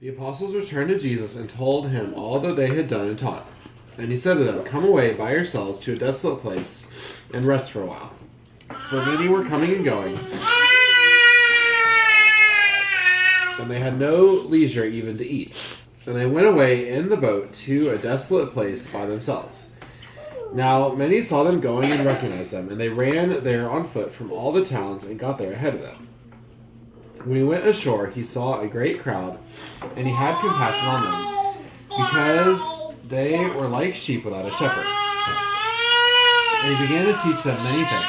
The apostles returned to Jesus and told him all that they had done and taught. And he said to them, "Come away by yourselves to a desolate place and rest for a while." For many were coming and going, and they had no leisure even to eat. And they went away in the boat to a desolate place by themselves. Now many saw them going and recognized them, and they ran there on foot from all the towns and got there ahead of them. When he went ashore, he saw a great crowd, and he had compassion on them, because they were like sheep without a shepherd. And he began to teach them many things.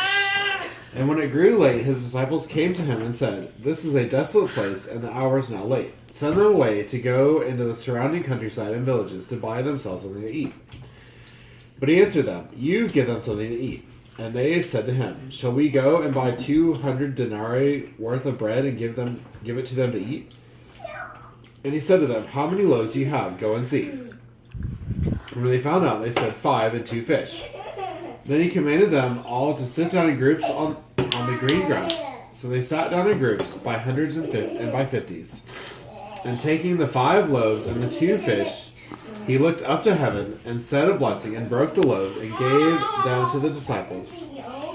And when it grew late, his disciples came to him and said, "This is a desolate place, and the hour is now late. Send them away to go into the surrounding countryside and villages to buy themselves something to eat." But he answered them, "You give them something to eat." And they said to him, "Shall we go and buy 200 denarii worth of bread and give it to them to eat?" And he said to them, "How many loaves do you have? Go and see." And when they found out, they said, 5 and 2 fish. Then he commanded them all to sit down in groups on the green grass. So they sat down in groups by hundreds and by fifties. And taking the 5 loaves and the 2 fish, he looked up to heaven and said a blessing and broke the loaves and gave them to the disciples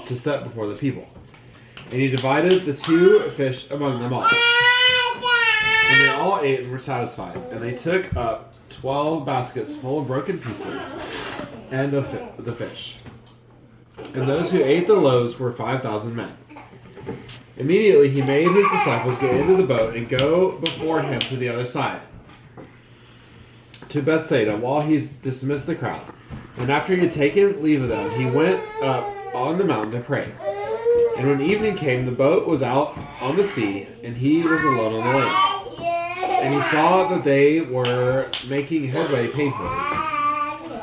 to set before the people. And he divided the 2 fish among them all. And they all ate and were satisfied. And they took up 12 baskets full of broken pieces and of the fish. And those who ate the loaves were 5,000 men. Immediately he made his disciples get into the boat and go before him to the other side, to Bethsaida, while he dismissed the crowd. And after he had taken leave of them, he went up on the mountain to pray. And when evening came, the boat was out on the sea, and he was alone on the land. And he saw that they were making headway painfully,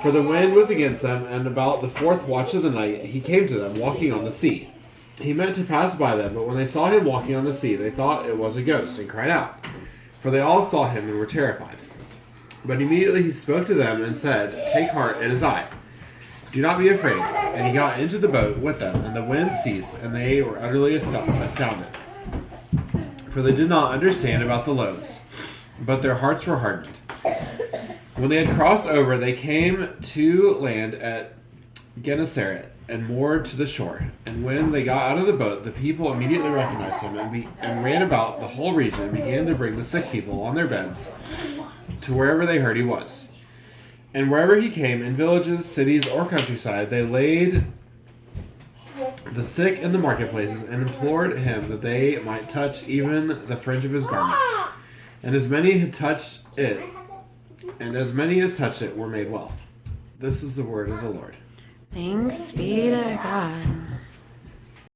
for the wind was against them, and about the 4th watch of the night he came to them, walking on the sea. He meant to pass by them, but when they saw him walking on the sea, they thought it was a ghost, and cried out, for they all saw him and were terrified. But immediately he spoke to them and said, "Take heart, it is I. Do not be afraid." And he got into the boat with them, and the wind ceased, and they were utterly astounded. For they did not understand about the loaves, but their hearts were hardened. When they had crossed over, they came to land at Gennesaret and moored to the shore. And when they got out of the boat, the people immediately recognized him and ran about the whole region and began to bring the sick people on their beds to wherever they heard he was. And wherever he came, in villages, cities, or countryside, they laid the sick in the marketplaces and implored him that they might touch even the fringe of his garment. And as many as touched it were made well. This is the word of the Lord. Thanks be to God.